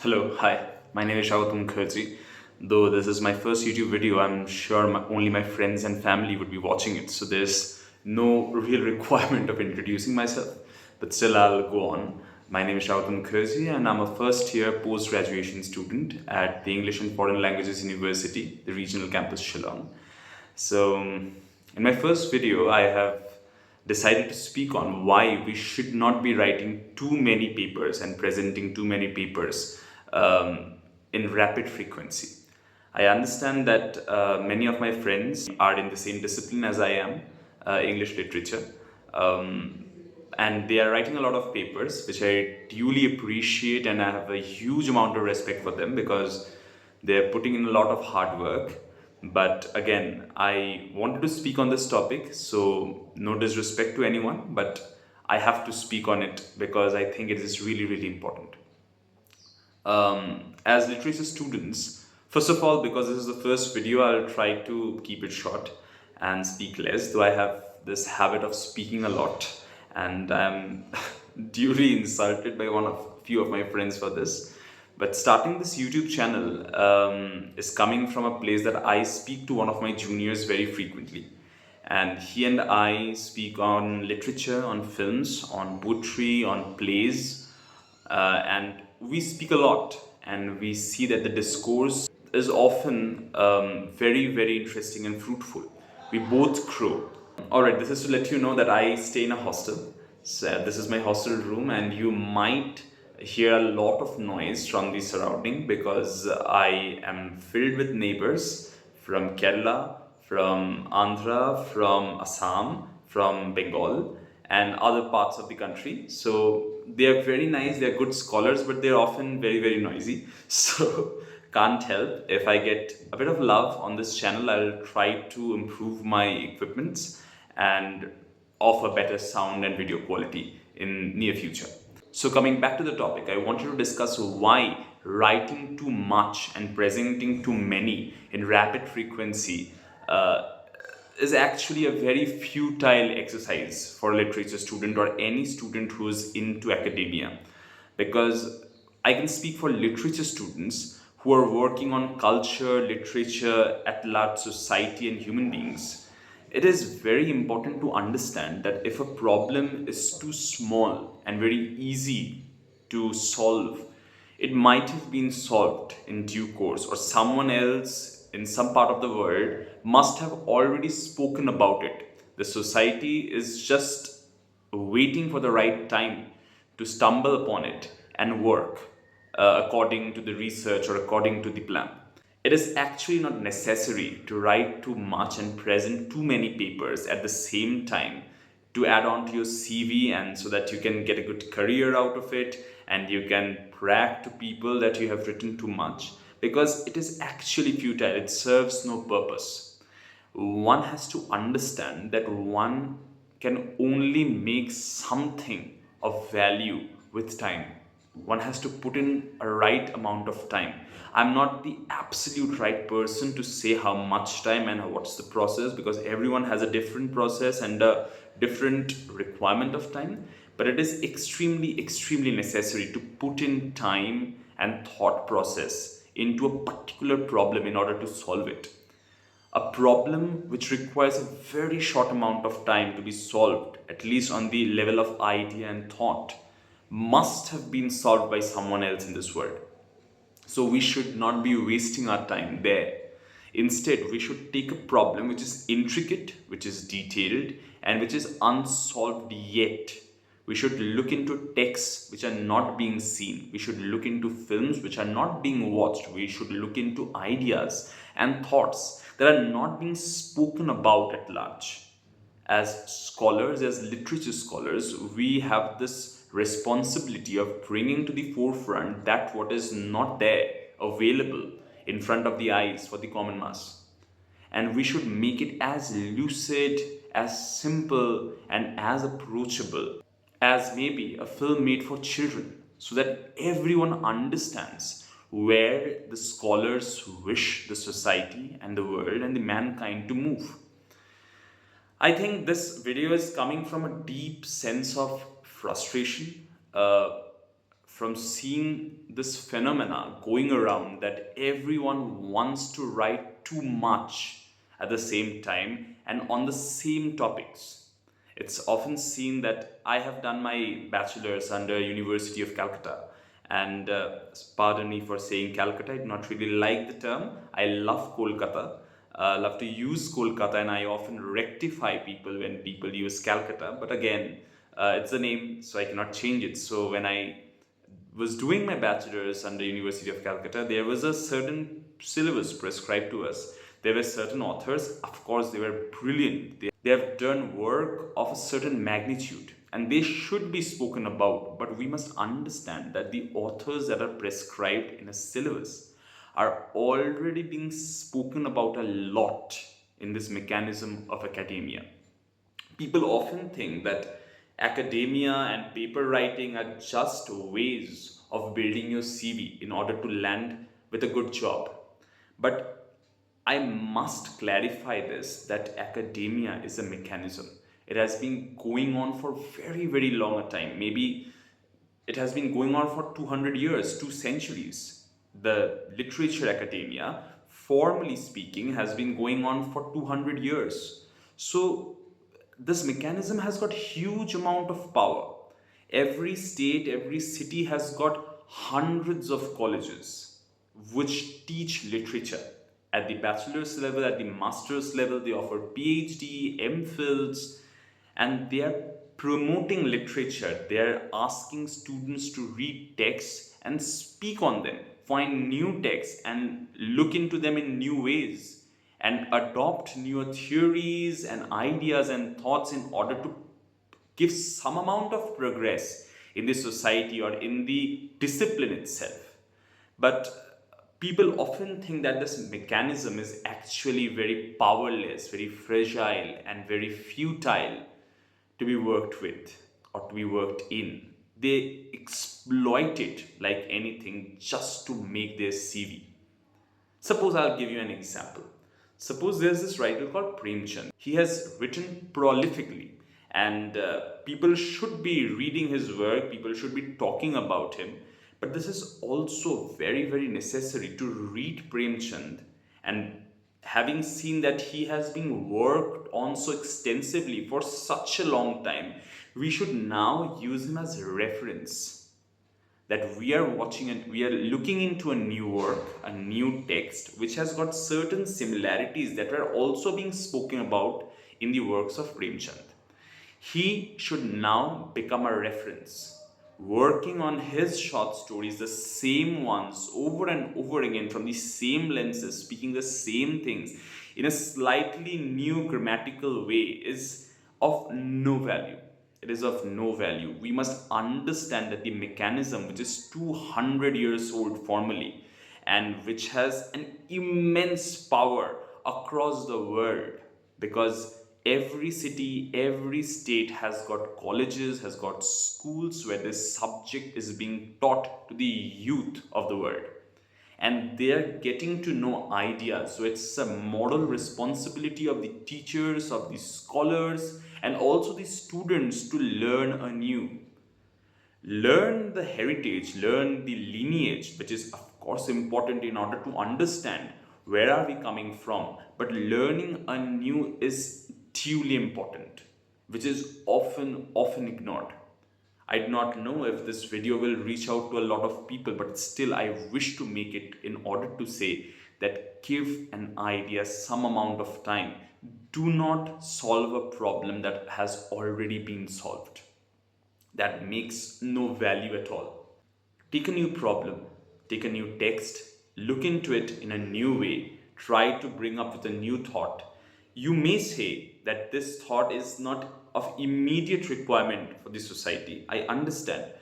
Hello, hi. My name is Shavatum Mukherjee. Though this is my first YouTube video, I'm sure only my friends and family would be watching it, so there's no real requirement of introducing myself. But still, I'll go on. My name is Shavatum Mukherjee, and I'm a first year post graduation student at the English and Foreign Languages University, the regional campus Shillong. So, in my first video, I have decided to speak on why we should not be writing too many papers and presenting too many papers in rapid frequency. I understand that many of my friends are in the same discipline as I am, English literature, and they are writing a lot of papers, which I duly appreciate, and I have a huge amount of respect for them because they're putting in a lot of hard work. But again, I wanted to speak on this topic, so no disrespect to anyone, but I have to speak on it because I think it is really, really important. As literature students, first of all, because this is the first video, I'll try to keep it short and speak less, though I have this habit of speaking a lot, and I'm duly insulted by few of my friends for this. But starting this YouTube channel is coming from a place that I speak to one of my juniors very frequently. And he and I speak on literature, on films, on poetry, on plays, and we speak a lot. And we see that the discourse is often very, very interesting and fruitful. We both grow. Alright, this is to let you know that I stay in a hostel. So this is my hostel room, and you might hear a lot of noise from the surrounding because I am filled with neighbors from Kerala, from Andhra, from Assam, from Bengal, and other parts of the country. So they are very nice, they are good scholars, but they're often very, very noisy. So can't help. If I get a bit of love on this channel, I'll try to improve my equipments and offer better sound and video quality in near future. So coming back to the topic, I wanted to discuss why writing too much and presenting too many in rapid frequency is actually a very futile exercise for a literature student or any student who is into academia, because I can speak for literature students who are working on culture, literature, at large society, and human beings. It is very important to understand that if a problem is too small and very easy to solve, it might have been solved in due course, or someone else in some part of the world must have already spoken about it. The society is just waiting for the right time to stumble upon it and work according to the research or according to the plan. It is actually not necessary to write too much and present too many papers at the same time to add on to your CV, and so that you can get a good career out of it and you can brag to people that you have written too much, because it is actually futile. It serves no purpose. One has to understand that one can only make something of value with time. One has to put in a right amount of time. I'm not the absolute right person to say how much time and what's the process, because everyone has a different process and a different requirement of time. But it is extremely, extremely necessary to put in time and thought process into a particular problem in order to solve it. A problem which requires a very short amount of time to be solved, at least on the level of idea and thought, must have been solved by someone else in this world. So we should not be wasting our time there. Instead, we should take a problem which is intricate, which is detailed, and which is unsolved yet. We should look into texts which are not being seen. We should look into films which are not being watched. We should look into ideas and thoughts that are not being spoken about at large. As scholars, as literature scholars, we have this responsibility of bringing to the forefront that what is not there available in front of the eyes for the common mass. And we should make it as lucid, as simple, and as approachable as maybe a film made for children, so that everyone understands where the scholars wish the society and the world and the mankind to move. I think this video is coming from a deep sense of frustration, from seeing this phenomena going around that everyone wants to write too much at the same time and on the same topics. It's often seen that I have done my bachelor's under University of Calcutta, and pardon me for saying Calcutta, I do not really like the term. I love Kolkata, love to use Kolkata, and I often rectify people when people use Calcutta. But again, it's a name, so I cannot change it. So when I was doing my bachelor's under University of Calcutta, there was a certain syllabus prescribed to us. There were certain authors, of course, they were brilliant. They have done work of a certain magnitude and they should be spoken about. But we must understand that the authors that are prescribed in a syllabus are already being spoken about a lot in this mechanism of academia. People often think that academia and paper writing are just ways of building your CV in order to land with a good job. But I must clarify this that academia is a mechanism. It has been going on for very, very long a time. Maybe it has been going on for 200 years, 2 centuries. The literature academia, formally speaking, has been going on for 200 years. So this mechanism has got huge amount of power. Every state, every city has got hundreds of colleges which teach literature at the bachelor's level, at the master's level. They offer PhD, MPhils, and they are promoting literature. They are asking students to read texts and speak on them, find new texts and look into them in new ways, and adopt newer theories and ideas and thoughts in order to give some amount of progress in the society or in the discipline itself. But people often think that this mechanism is actually very powerless, very fragile, and very futile to be worked with or to be worked in. They exploit it like anything just to make their CV. Suppose I'll give you an example. Suppose there's this writer called Premchand. He has written prolifically, and people should be reading his work, people should be talking about him. But this is also very, very necessary to read Premchand, and having seen that he has been worked on so extensively for such a long time, we should now use him as a reference that we are watching and we are looking into a new work, a new text, which has got certain similarities that were also being spoken about in the works of Premchand. He should now become a reference, working on his short stories, the same ones over and over again from the same lenses, speaking the same things in a slightly new grammatical way is of no value. It is of no value. We must understand that the mechanism, which is 200 years old formally, and which has an immense power across the world, because every city, every state has got colleges, has got schools where this subject is being taught to the youth of the world, and they are getting to know ideas. So it's a moral responsibility of the teachers, of the scholars, and also the students to learn anew. Learn the heritage, learn the lineage, which is of course important in order to understand where are we coming from. But learning anew is duly important, which is often ignored. I do not know if this video will reach out to a lot of people, but still I wish to make it in order to say that give an idea some amount of time. Do not solve a problem that has already been solved. That makes no value at all. Take a new problem, take a new text, look into it in a new way, try to bring up with a new thought. You may say that this thought is not of immediate requirement for the society. I understand.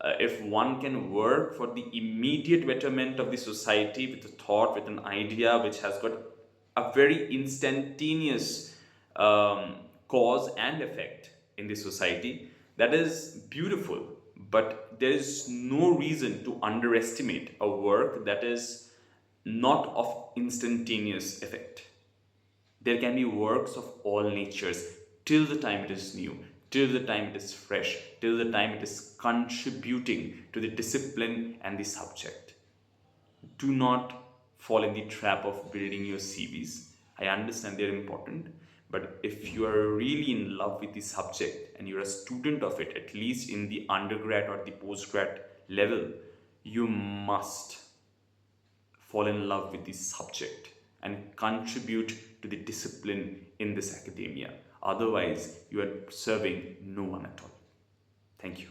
If one can work for the immediate betterment of the society with a thought, with an idea which has got a very instantaneous cause and effect in the society, that is beautiful. But there is no reason to underestimate a work that is not of instantaneous effect. There can be works of all natures till the time it is new, till the time it is fresh, till the time it is contributing to the discipline and the subject. Do not fall in the trap of building your CVs. I understand they're important, but if you are really in love with the subject and you're a student of it, at least in the undergrad or the postgrad level, you must fall in love with the subject and contribute to the discipline in this academia. Otherwise, you are serving no one at all. Thank you.